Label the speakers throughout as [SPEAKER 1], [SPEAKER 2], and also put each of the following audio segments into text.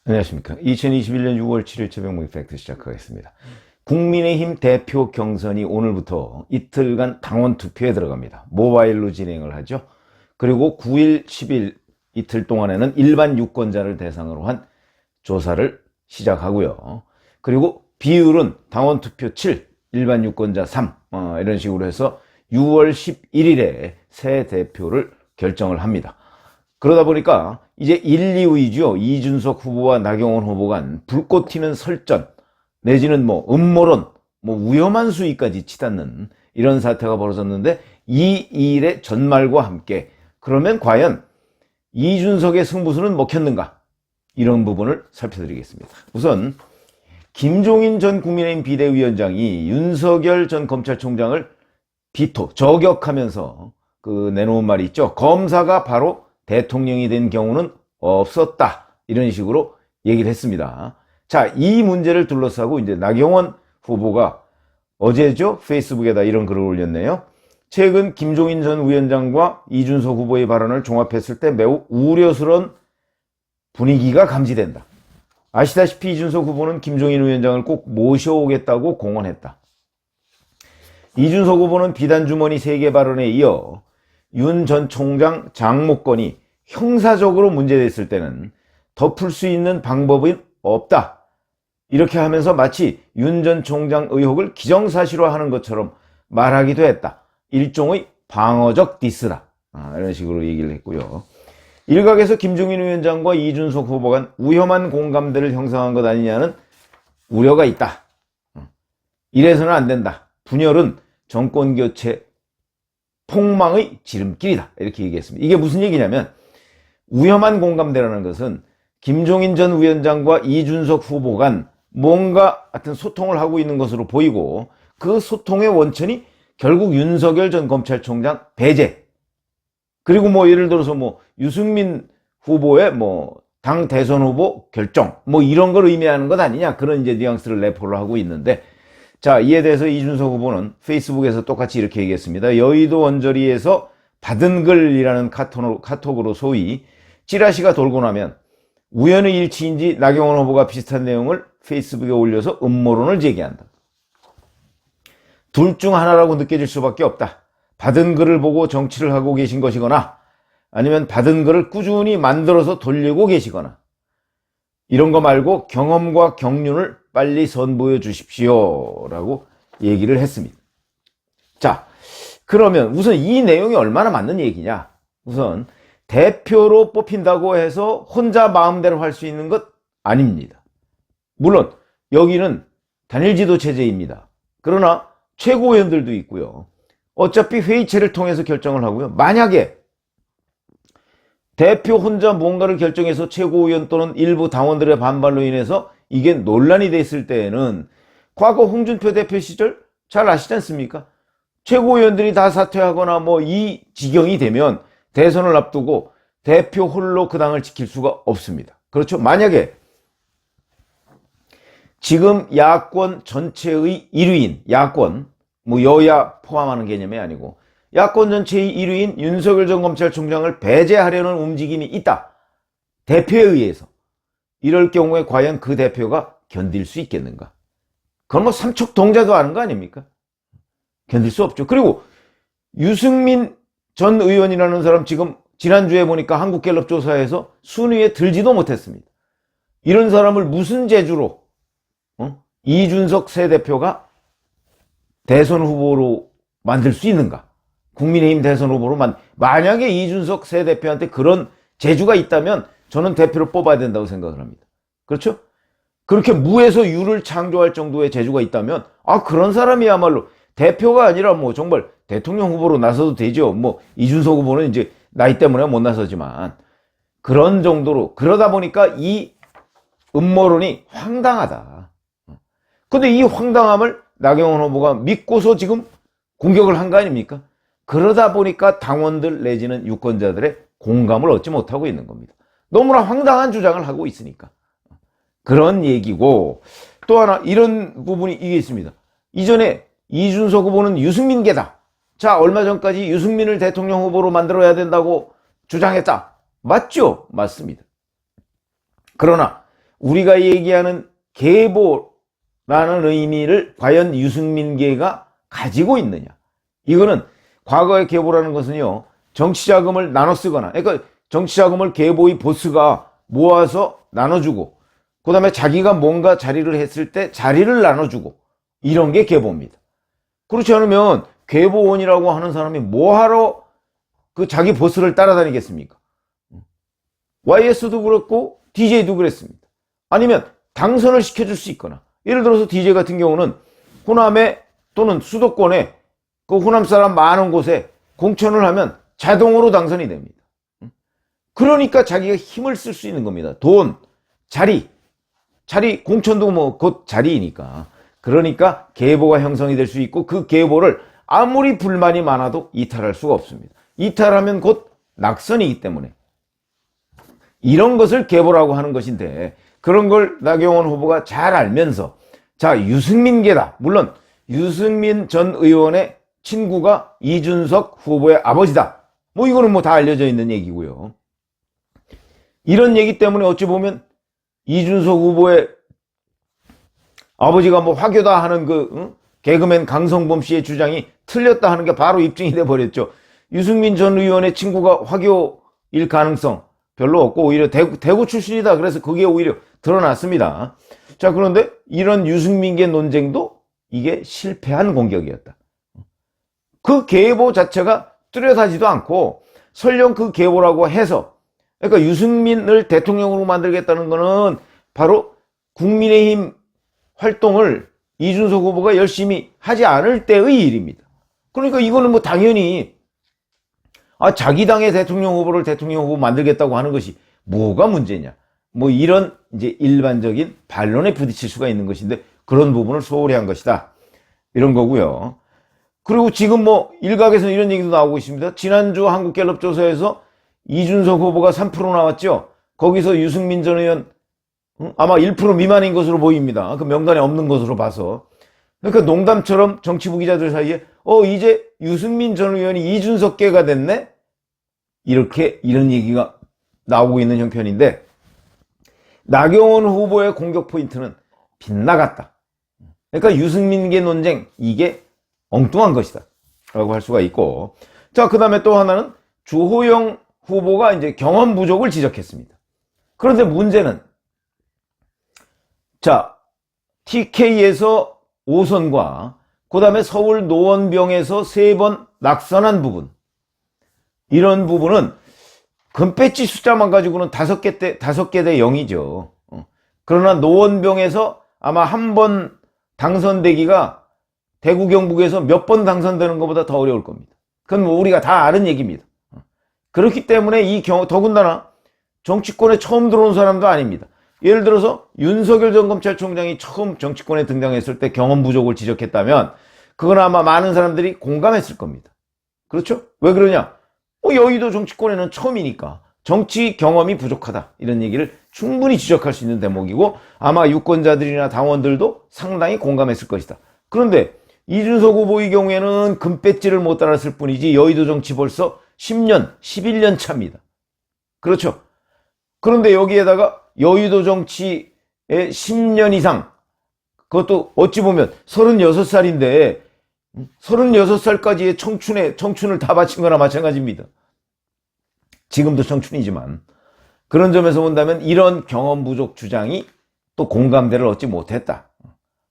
[SPEAKER 1] 안녕하십니까. 2021년 6월 7일 최병목의 팩트 시작하겠습니다. 국민의힘 대표 경선이 오늘부터 이틀간 당원 투표에 들어갑니다. 모바일로 진행을 하죠. 그리고 9일, 10일 이틀 동안에는 일반 유권자를 대상으로 한 조사를 시작하고요. 그리고 비율은 당원 투표 7, 일반 유권자 3 이런 식으로 해서 6월 11일에 새 대표를 결정을 합니다. 그러다 보니까 이제 1, 2위죠. 이준석 후보와 나경원 후보 간 불꽃 튀는 설전 내지는 음모론, 위험한 수위까지 치닫는 이런 사태가 벌어졌는데 이 일의 전말과 함께 그러면 과연 이준석의 승부수는 먹혔는가? 이런 부분을 살펴드리겠습니다. 우선 김종인 전 국민의힘 비대위원장이 윤석열 전 검찰총장을 저격하면서 내놓은 말이 있죠. 검사가 바로 대통령이 된 경우는 없었다. 이런 식으로 얘기를 했습니다. 자, 이 문제를 둘러싸고 이제 나경원 후보가 어제죠? 페이스북에다 이런 글을 올렸네요. 최근 김종인 전 위원장과 이준석 후보의 발언을 종합했을 때 매우 우려스러운 분위기가 감지된다. 아시다시피 이준석 후보는 김종인 위원장을 꼭 모셔오겠다고 공언했다. 이준석 후보는 비단주머니 3개 발언에 이어 윤 전 총장 장모권이 형사적으로 문제됐을 때는 덮을 수 있는 방법은 없다. 이렇게 하면서 마치 윤 전 총장 의혹을 기정사실화하는 것처럼 말하기도 했다. 일종의 방어적 디스다. 이런 식으로 얘기를 했고요. 일각에서 김종인 위원장과 이준석 후보 간 위험한 공감대를 형성한 것 아니냐는 우려가 있다. 이래서는 안 된다. 분열은 정권교체 폭망의 지름길이다. 이렇게 얘기했습니다. 이게 무슨 얘기냐면 위험한 공감대라는 것은 김종인 전 위원장과 이준석 후보 간 뭔가 하여튼 소통을 하고 있는 것으로 보이고 그 소통의 원천이 결국 윤석열 전 검찰총장 배제 그리고 예를 들어서 유승민 후보의 당 대선 후보 결정 이런 걸 의미하는 것 아니냐 그런 이제 뉘앙스를 내포를 하고 있는데 자, 이에 대해서 이준석 후보는 페이스북에서 똑같이 이렇게 얘기했습니다. 여의도 원저리에서 받은 글이라는 카톡으로 소위 찌라시가 돌고 나면 우연의 일치인지 나경원 후보가 비슷한 내용을 페이스북에 올려서 음모론을 제기한다. 둘 중 하나라고 느껴질 수밖에 없다. 받은 글을 보고 정치를 하고 계신 것이거나 아니면 받은 글을 꾸준히 만들어서 돌리고 계시거나 이런 거 말고 경험과 경륜을 빨리 선보여 주십시오 라고 얘기를 했습니다. 자, 그러면 우선 이 내용이 얼마나 맞는 얘기냐. 우선 대표로 뽑힌다고 해서 혼자 마음대로 할 수 있는 것 아닙니다. 물론 여기는 단일지도 체제입니다. 그러나 최고위원들도 있고요. 어차피 회의체를 통해서 결정을 하고요. 만약에 대표 혼자 뭔가를 결정해서 최고위원 또는 일부 당원들의 반발로 인해서 이게 논란이 됐을 때에는 과거 홍준표 대표 시절 잘 아시지 않습니까? 최고위원들이 다 사퇴하거나 이 지경이 되면 대선을 앞두고 대표 홀로 그 당을 지킬 수가 없습니다. 그렇죠? 만약에 지금 야권 전체의 1위인 야권, 여야 포함하는 개념이 아니고 야권 전체의 1위인 윤석열 전 검찰총장을 배제하려는 움직임이 있다. 대표에 의해서. 이럴 경우에 과연 그 대표가 견딜 수 있겠는가? 그건 삼척동자도 아는 거 아닙니까? 견딜 수 없죠. 그리고 유승민 전 의원이라는 사람 지금 지난주에 보니까 한국갤럽 조사에서 순위에 들지도 못했습니다. 이런 사람을 무슨 재주로 이준석 새 대표가 대선 후보로 만들 수 있는가? 국민의힘 대선 후보로 만약에 이준석 새 대표한테 그런 재주가 있다면 저는 대표를 뽑아야 된다고 생각을 합니다. 그렇죠? 그렇게 무에서 유를 창조할 정도의 재주가 있다면 그런 사람이야말로 대표가 아니라 정말 대통령 후보로 나서도 되죠. 이준석 후보는 이제 나이 때문에 못 나서지만 그런 정도로 그러다 보니까 이 음모론이 황당하다. 근데 이 황당함을 나경원 후보가 믿고서 지금 공격을 한 거 아닙니까? 그러다 보니까 당원들 내지는 유권자들의 공감을 얻지 못하고 있는 겁니다. 너무나 황당한 주장을 하고 있으니까. 그런 얘기고 또 하나 이런 부분이 이게 있습니다. 이전에 이준석 후보는 유승민계다. 자, 얼마 전까지 유승민을 대통령 후보로 만들어야 된다고 주장했다. 맞죠? 맞습니다. 그러나 우리가 얘기하는 계보라는 의미를 과연 유승민계가 가지고 있느냐. 이거는 과거의 계보라는 것은요, 정치자금을 나눠 쓰거나, 그러니까 정치자금을 계보의 보스가 모아서 나눠주고, 그 다음에 자기가 뭔가 자리를 했을 때 자리를 나눠주고, 이런 게 계보입니다. 그렇지 않으면 계보원이라고 하는 사람이 뭐하러 그 자기 보스를 따라다니겠습니까? YS도 그렇고 DJ도 그랬습니다. 아니면 당선을 시켜줄 수 있거나, 예를 들어서 DJ 같은 경우는 호남에 또는 수도권에 그 호남 사람 많은 곳에 공천을 하면 자동으로 당선이 됩니다. 그러니까 자기가 힘을 쓸 수 있는 겁니다. 돈, 자리, 공천도 뭐 곧 자리이니까. 그러니까 계보가 형성이 될 수 있고, 그 계보를 아무리 불만이 많아도 이탈할 수가 없습니다. 이탈하면 곧 낙선이기 때문에. 이런 것을 계보라고 하는 것인데, 그런 걸 나경원 후보가 잘 알면서, 자, 유승민계다. 물론 유승민 전 의원의 친구가 이준석 후보의 아버지다. 뭐 이거는 뭐 다 알려져 있는 얘기고요. 이런 얘기 때문에 어찌 보면 이준석 후보의 아버지가 뭐 화교다 하는 개그맨 강성범 씨의 주장이 틀렸다 하는 게 바로 입증이 돼 버렸죠. 유승민 전 의원의 친구가 화교일 가능성 별로 없고, 오히려 대구 출신이다. 그래서 그게 오히려 드러났습니다. 자, 그런데 이런 유승민계 논쟁도 이게 실패한 공격이었다. 그 계보 자체가 뚜렷하지도 않고, 설령 그 계보라고 해서, 그러니까 유승민을 대통령으로 만들겠다는 거는 바로 국민의힘 활동을 이준석 후보가 열심히 하지 않을 때의 일입니다. 그러니까 이거는 뭐 당연히 자기 당의 대통령 후보를 대통령 후보 만들겠다고 하는 것이 뭐가 문제냐. 뭐 이런 이제 일반적인 반론에 부딪힐 수가 있는 것인데, 그런 부분을 소홀히 한 것이다. 이런 거고요. 그리고 지금 뭐 일각에서는 이런 얘기도 나오고 있습니다. 지난주 한국갤럽 조사에서 이준석 후보가 3% 나왔죠. 거기서 유승민 전 의원 아마 1% 미만인 것으로 보입니다. 그 명단에 없는 것으로 봐서. 그러니까 농담처럼 정치부 기자들 사이에 이제 유승민 전 의원이 이준석계가 됐네? 이런 얘기가 나오고 있는 형편인데, 나경원 후보의 공격 포인트는 빗나갔다. 그러니까 유승민계 논쟁, 이게 엉뚱한 것이다 라고 할 수가 있고, 자, 그 다음에 또 하나는 주호영 후보가 이제 경험 부족을 지적했습니다. 그런데 문제는, 자, TK에서 5선과 그 다음에 서울 노원병에서 3번 낙선한 부분, 이런 부분은 금배지 숫자만 가지고는 5개 대 0이죠. 그러나 노원병에서 아마 한 번 당선되기가 대구 경북에서 몇 번 당선되는 것보다 더 어려울 겁니다. 그건 뭐 우리가 다 아는 얘기입니다. 그렇기 때문에 이 경우, 더군다나 정치권에 처음 들어온 사람도 아닙니다. 예를 들어서 윤석열 전 검찰총장이 처음 정치권에 등장했을 때 경험 부족을 지적했다면, 그건 아마 많은 사람들이 공감했을 겁니다. 그렇죠? 왜 그러냐? 여의도 정치권에는 처음이니까 정치 경험이 부족하다, 이런 얘기를 충분히 지적할 수 있는 대목이고, 아마 유권자들이나 당원들도 상당히 공감했을 것이다. 그런데 이준석 후보의 경우에는 금배지를 못 달았을 뿐이지 여의도 정치 벌써 10년, 11년 차입니다. 그렇죠? 그런데 여기에다가 여의도 정치에 10년 이상, 그것도 어찌 보면 36살인데 36살까지의 청춘을 다 바친 거나 마찬가지입니다. 지금도 청춘이지만. 그런 점에서 본다면 이런 경험 부족 주장이 또 공감대를 얻지 못했다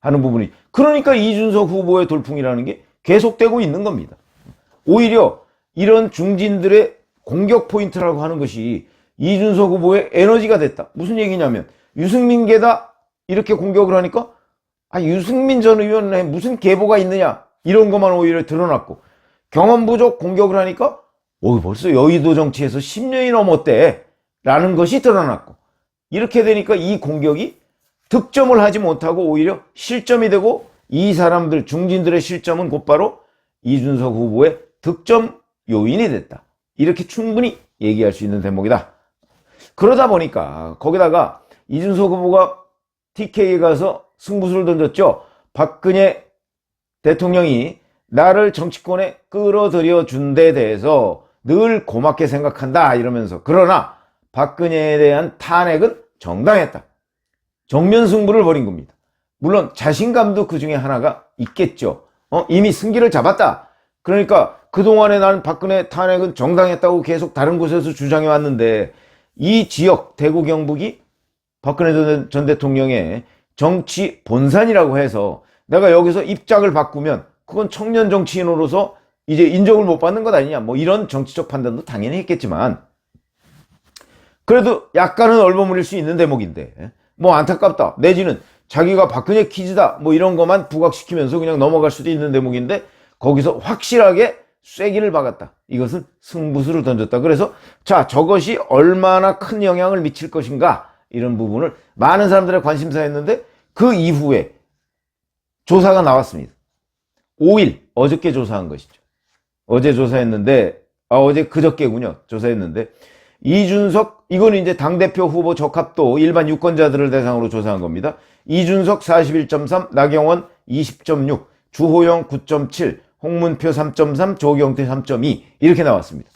[SPEAKER 1] 하는 부분이, 그러니까 이준석 후보의 돌풍이라는 게 계속되고 있는 겁니다. 오히려 이런 중진들의 공격 포인트라고 하는 것이 이준석 후보의 에너지가 됐다. 무슨 얘기냐면, 유승민계다 이렇게 공격을 하니까 유승민 전 의원에 무슨 계보가 있느냐, 이런 것만 오히려 드러났고, 경험 부족 공격을 하니까 벌써 여의도 정치에서 10년이 넘었대 라는 것이 드러났고, 이렇게 되니까 이 공격이 득점을 하지 못하고 오히려 실점이 되고, 이 사람들 중진들의 실점은 곧바로 이준석 후보의 득점 요인이 됐다. 이렇게 충분히 얘기할 수 있는 대목이다. 그러다 보니까 거기다가 이준석 후보가 TK에 가서 승부수를 던졌죠. 박근혜 대통령이 나를 정치권에 끌어들여 준 데 대해서 늘 고맙게 생각한다 이러면서, 그러나 박근혜에 대한 탄핵은 정당했다. 정면 승부를 벌인 겁니다. 물론 자신감도 그 중에 하나가 있겠죠. 이미 승기를 잡았다. 그러니까 그동안에 나는 박근혜 탄핵은 정당했다고 계속 다른 곳에서 주장해 왔는데 이 지역 대구 경북이 박근혜 전 대통령의 정치 본산이라고 해서 내가 여기서 입장을 바꾸면 그건 청년 정치인으로서 이제 인정을 못 받는 것 아니냐, 뭐 이런 정치적 판단도 당연히 했겠지만 그래도 약간은 얼버무릴 수 있는 대목인데 뭐 안타깝다, 내지는 자기가 박근혜 퀴즈다 뭐 이런 것만 부각시키면서 그냥 넘어갈 수도 있는 대목인데 거기서 확실하게 쐐기를 박았다. 이것은 승부수를 던졌다. 그래서 자, 저것이 얼마나 큰 영향을 미칠 것인가, 이런 부분을 많은 사람들의 관심사였는데 그 이후에 조사가 나왔습니다. 5일, 어저께 조사한 것이죠. 어제 조사했는데, 어제 그저께군요. 조사했는데, 이준석, 이거는 이제 당대표 후보 적합도 일반 유권자들을 대상으로 조사한 겁니다. 이준석 41.3, 나경원 20.6, 주호영 9.7, 홍문표 3.3, 조경태 3.2 이렇게 나왔습니다.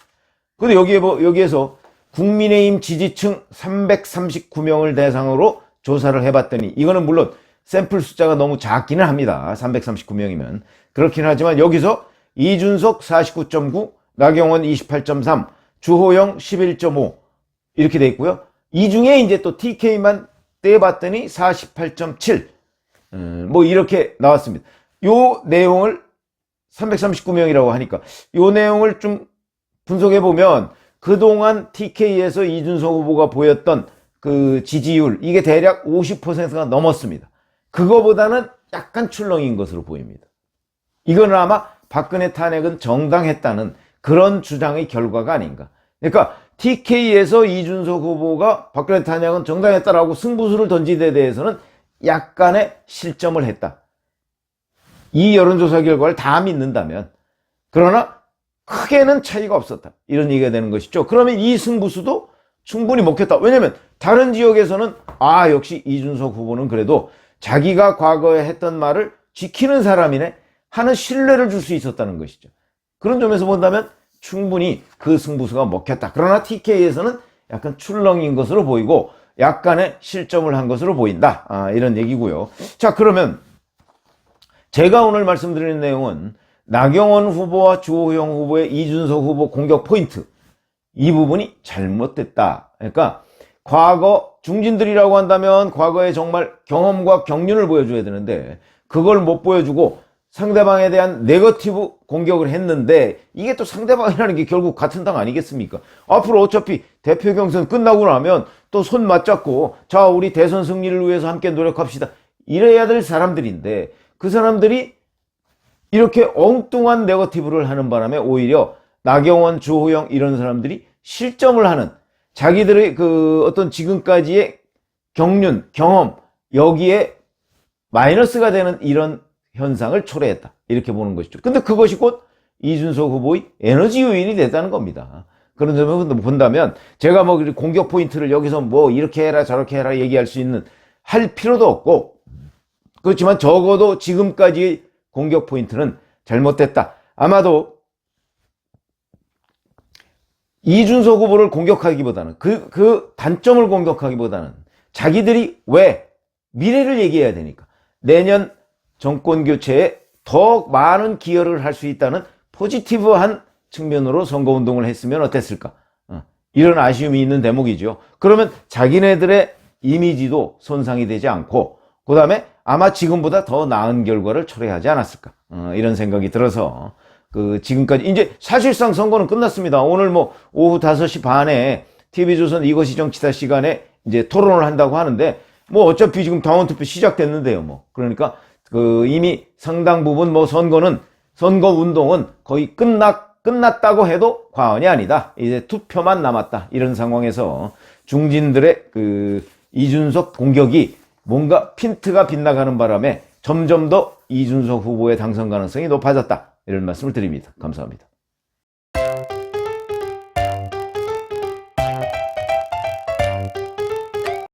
[SPEAKER 1] 근데 여기에서 국민의힘 지지층 339명을 대상으로 조사를 해봤더니, 이거는 물론 샘플 숫자가 너무 작기는 합니다. 339명이면. 그렇긴 하지만 여기서 이준석 49.9, 나경원 28.3, 주호영 11.5 이렇게 돼 있고요. 이 중에 이제 또 TK만 떼봤더니 48.7 뭐 이렇게 나왔습니다. 요 내용을 339명이라고 하니까 요 내용을 좀 분석해 보면 그동안 TK에서 이준석 후보가 보였던 그 지지율, 이게 대략 50%가 넘었습니다. 그거보다는 약간 출렁인 것으로 보입니다. 이건 아마 박근혜 탄핵은 정당했다는 그런 주장의 결과가 아닌가. 그러니까 TK에서 이준석 후보가 박근혜 탄핵은 정당했다라고 승부수를 던진 데 대해서는 약간의 실점을 했다. 이 여론조사 결과를 다 믿는다면, 그러나 크게는 차이가 없었다, 이런 얘기가 되는 것이죠. 그러면 이 승부수도 충분히 먹혔다. 왜냐면 다른 지역에서는 역시 이준석 후보는 그래도 자기가 과거에 했던 말을 지키는 사람이네 하는 신뢰를 줄 수 있었다는 것이죠. 그런 점에서 본다면 충분히 그 승부수가 먹혔다. 그러나 TK에서는 약간 출렁인 것으로 보이고 약간의 실점을 한 것으로 보인다. 이런 얘기고요. 자, 그러면 제가 오늘 말씀드리는 내용은 나경원 후보와 주호영 후보의 이준석 후보 공격 포인트, 이 부분이 잘못됐다. 그러니까 과거 중진들이라고 한다면 과거에 정말 경험과 경륜을 보여줘야 되는데 그걸 못 보여주고 상대방에 대한 네거티브 공격을 했는데, 이게 또 상대방이라는 게 결국 같은 당 아니겠습니까? 앞으로 어차피 대표 경선 끝나고 나면 또 손 맞잡고 자, 우리 대선 승리를 위해서 함께 노력합시다, 이래야 될 사람들인데 그 사람들이 이렇게 엉뚱한 네거티브를 하는 바람에 오히려 나경원, 주호영 이런 사람들이 실점을 하는, 자기들의 그 어떤 지금까지의 경륜, 경험, 여기에 마이너스가 되는 이런 현상을 초래했다, 이렇게 보는 것이죠. 근데 그것이 곧 이준석 후보의 에너지 요인이 됐다는 겁니다. 그런 점을 본다면 제가 뭐 공격 포인트를 여기서 뭐 이렇게 해라 저렇게 해라 얘기할 수 있는, 할 필요도 없고, 그렇지만 적어도 지금까지의 공격 포인트는 잘못됐다. 아마도 이준석 후보를 공격하기보다는 그 단점을 공격하기보다는 자기들이 왜 미래를 얘기해야 되니까 내년 정권 교체에 더 많은 기여를 할 수 있다는 포지티브한 측면으로 선거운동을 했으면 어땠을까, 이런 아쉬움이 있는 대목이죠. 그러면 자기네들의 이미지도 손상이 되지 않고 그 다음에 아마 지금보다 더 나은 결과를 초래하지 않았을까, 이런 생각이 들어서 지금까지 이제 사실상 선거는 끝났습니다. 오늘 뭐 오후 5시 반에 TV조선 이것이 정치다 시간에 이제 토론을 한다고 하는데 뭐 어차피 지금 당원투표 시작됐는데요. 뭐 그러니까 이미 상당 부분 뭐 선거 운동은 거의 끝났다고 해도 과언이 아니다. 이제 투표만 남았다. 이런 상황에서 중진들의 이준석 공격이 뭔가 핀트가 빗나가는 바람에 점점 더 이준석 후보의 당선 가능성이 높아졌다, 이런 말씀을 드립니다. 감사합니다.